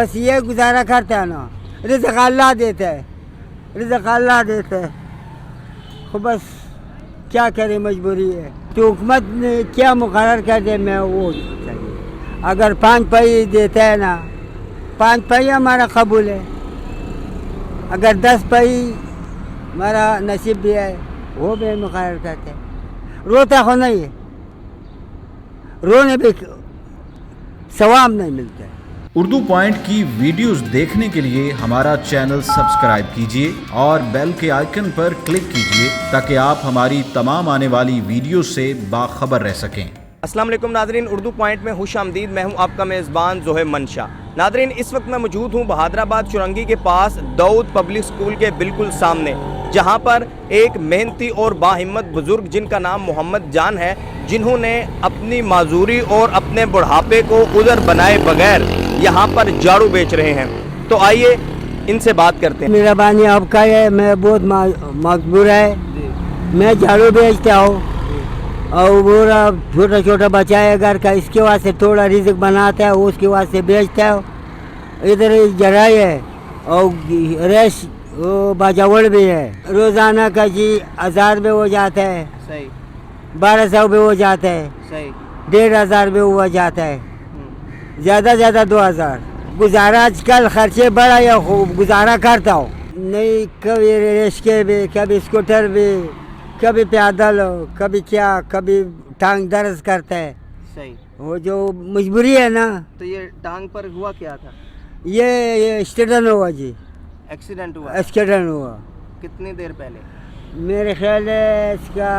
बस ये गुजारा करता है ना, रिज़्क़ अल्लाह देता है, रिज़्क़ अल्लाह देता है। तो बस क्या करें, मजबूरी है। तो हुकूमत ने क्या मुकर्रर कर दे, मैं वो चाहिए। अगर 5 पैसे देता है ना, 5 पैसे हमारा कबूल है। अगर 10 पैसे हमारा नसीब भी है, वो भी मुकर्रर करते हैं। रोता हो नहीं है, रोने भी सवाब नहीं मिलता है। उर्दू पॉइंट की वीडियोस देखने के लिए हमारा चैनल सब्सक्राइब कीजिए और बेल के आइकन पर क्लिक कीजिए ताकि आप हमारी तमाम आने वाली वीडियो से बाखबर रह सकें। अस्सलाम वालेकुम नादरीन, उर्दू पॉइंट में खुश आमदीद। मैं हूं आपका मेज़बान ज़ोहेब मंशा। नादरीन, इस वक्त मैं मौजूद हूं बहादुराबाद चुरंगी के पास दाऊद पब्लिक स्कूल के बिल्कुल सामने, जहां पर एक मेहनती और बाहिम्मत बुज़ुर्ग जिनका नाम मोहम्मद जान है, जिन्होंने अपनी माजूरी और अपने बुढ़ापे को उधर बनाए बगैर यहाँ पर झाड़ू बेच रहे हैं। तो आइए इनसे बात करते हैं। मेहरबानी आपका है, मैं बहुत मजबूर है। मैं झाड़ू बेचता हूँ और पूरा छोटा छोटा बच्चा है घर का, इसके वास्ते थोड़ा रिज़्क़ बनाता है, उसके वास्ते बेचता है। इधर जराई है और रेश वो बाजावड़ भी है। रोज़ाना का जी 1000 भी हो जाता है, सही 1200 भी हो जाता है, सही 1500 भी हो जाता है, ज़्यादा 2000। गुजारा आजकल खर्चे बड़ा या खूब गुजारा करता हूँ। नहीं, कभी रिक्शे भी, कभी स्कूटर भी, कभी पैदल, कभी क्या, कभी टांग दर्द करता है। सही। वो जो मजबूरी है ना। तो ये टांग पर हुआ क्या था? ये एक्सीडेंट हुआ जी, एक्सीडेंट हुआ? एक्सीडेंट हुआ। कितनी देर पहले? मेरे ख्याल है इसका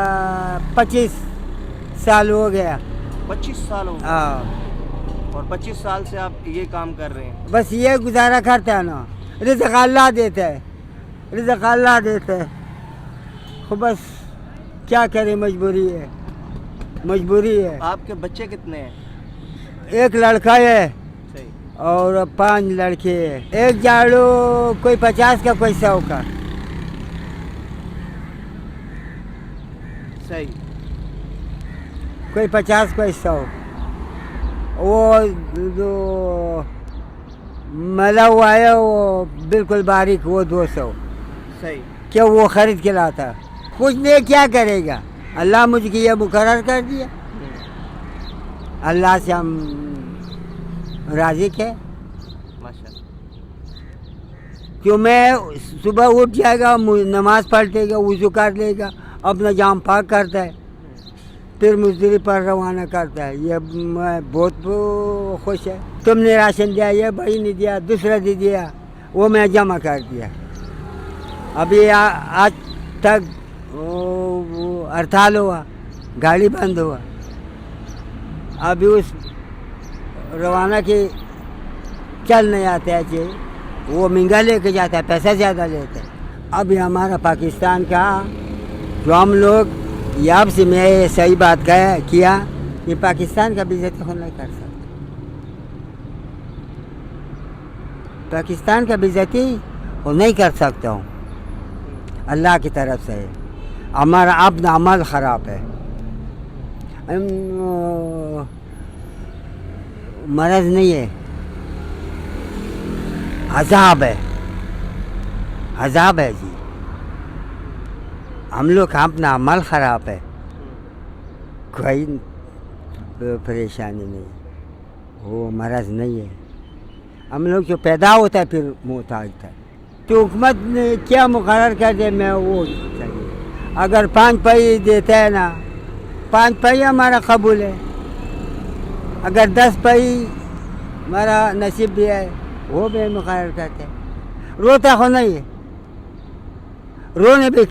25 साल हो गया। 25 साल हो गए। हाँ, और 25 साल से आप ये काम कर रहे हैं? बस ये गुजारा करता है ना, रिज़्क़ अल्लाह देता है, रिज़्क़ अल्लाह देता है। तो बस क्या करें, मजबूरी है, मजबूरी है। आपके बच्चे कितने हैं? एक लड़का है सही। और 5 लड़के हैं। एक झाड़ू कोई 50 का, कोई 100 का। सही। कोई 50, कोई 100। वो जो मला हुआ है वो बिल्कुल बारीक, वो 200। सही। क्या वो खरीद के लाता, कुछ नहीं, क्या करेगा। अल्लाह मुझे ये मुकर्रर कर दिया, अल्लाह से हम राज़ी है। माशाअल्लाह। क्यों, मैं सुबह उठ जाएगा, नमाज़ पढ़ लेगा, वज़ू कर लेगा, अपना जाम पाक करता है, फिर मजदूरी पर रवाना करता है। ये मैं बहुत खुश है। तुमने राशन दिया, ये भाई ने दिया, दूसरा दे दिया, वो मैं जमा कर दिया। अभी आज तक वो हड़ताल हुआ, गाड़ी बंद हुआ। अभी उस रवाना के चल नहीं आते हैं, वो महंगा लेके जाता है, पैसा ज़्यादा लेता है। अभी हमारा पाकिस्तान का जो हम लोग यहाँ से, मैं सही बात किया कि पाकिस्तान का बेइज्जती हो नहीं कर सकता। पाकिस्तान का बेइज्जती हो नहीं कर सकता हूँ, अल्लाह की तरफ से है। हमारा अपना अमल ख़राब है, मरज़ नहीं है, अज़ाब है, अज़ाब है जी। हम लोग का अपना अमल ख़राब है, कोई परेशानी नहीं, वो मरज़ नहीं है। हम लोग जो पैदा होता है फिर मोहताज था। तो हुकूमत ने क्या मुकर्रर कर दे, मैं वो चाहिए। अगर 5 पैसे देता है ना, 5 पैसे हमारा कबूल है। अगर 10 पैसे हमारा नसीब भी है, वो भी मुकर्रर करते हैं। रोता हो नहीं है, रोने भी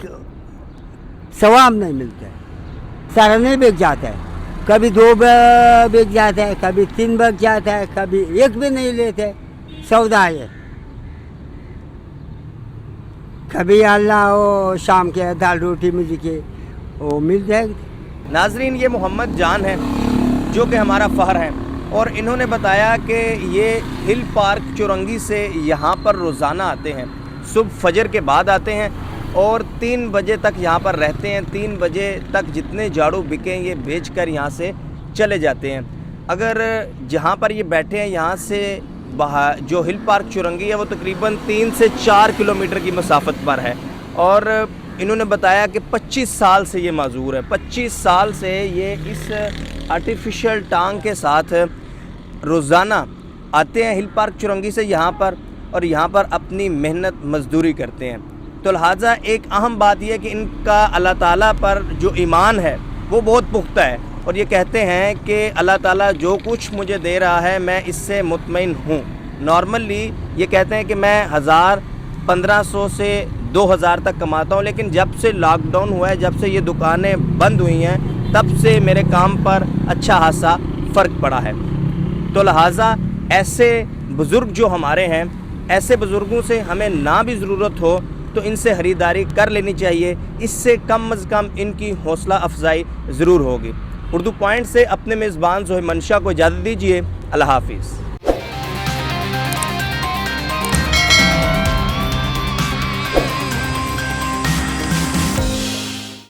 सवाब नहीं मिलता है। सारा नहीं बिक जाता है, कभी 2 बिक जाता है, कभी 3 बिक जाता है, कभी 1 भी नहीं लेते। सौदा है, कभी अल्लाह वो शाम के दाल रोटी मुझे के वो मिल जाएगी। नाजरीन, ये मोहम्मद जान है जो कि हमारा फ़ख्र है, और इन्होंने बताया कि ये हिल पार्क चुरंगी से यहाँ पर रोज़ाना आते हैं। सुबह फजर के बाद आते हैं और 3 बजे तक यहाँ पर रहते हैं। 3 बजे तक जितने झाड़ू बिकें ये बेचकर यहाँ से चले जाते हैं। अगर जहाँ पर ये बैठे हैं यहाँ से جو ہل پارک چرنگی ہے وہ تقریباً 3 سے 4 کلومیٹر کی مسافت پر ہے، اور انہوں نے بتایا کہ 25 سال سے یہ معذور ہے، 25 سال سے یہ اس آرٹیفیشل ٹانگ کے ساتھ روزانہ آتے ہیں ہل پارک چرنگی سے یہاں پر، اور یہاں پر اپنی محنت مزدوری کرتے ہیں۔ تو لہٰذا ایک اہم بات یہ ہے کہ ان کا اللہ تعالیٰ پر جو ایمان ہے وہ بہت پختہ ہے، اور یہ کہتے ہیں کہ اللہ تعالیٰ جو کچھ مجھے دے رہا ہے میں اس سے مطمئن ہوں۔ نارملی یہ کہتے ہیں کہ میں 1000 1500 سے 2000 تک کماتا ہوں، لیکن جب سے لاک ڈاؤن ہوا ہے، جب سے یہ دکانیں بند ہوئی ہیں، تب سے میرے کام پر اچھا خاصا فرق پڑا ہے۔ تو لہٰذا ایسے بزرگ جو ہمارے ہیں، ایسے بزرگوں سے ہمیں نہ بھی ضرورت ہو تو ان سے خریداری کر لینی چاہیے، اس سے کم از کم ان کی حوصلہ افزائی ضرور ہوگی۔ اردو پوائنٹ سے اپنے میزبان زہیر منشا کو اجازت دیجیے، اللہ حافظ۔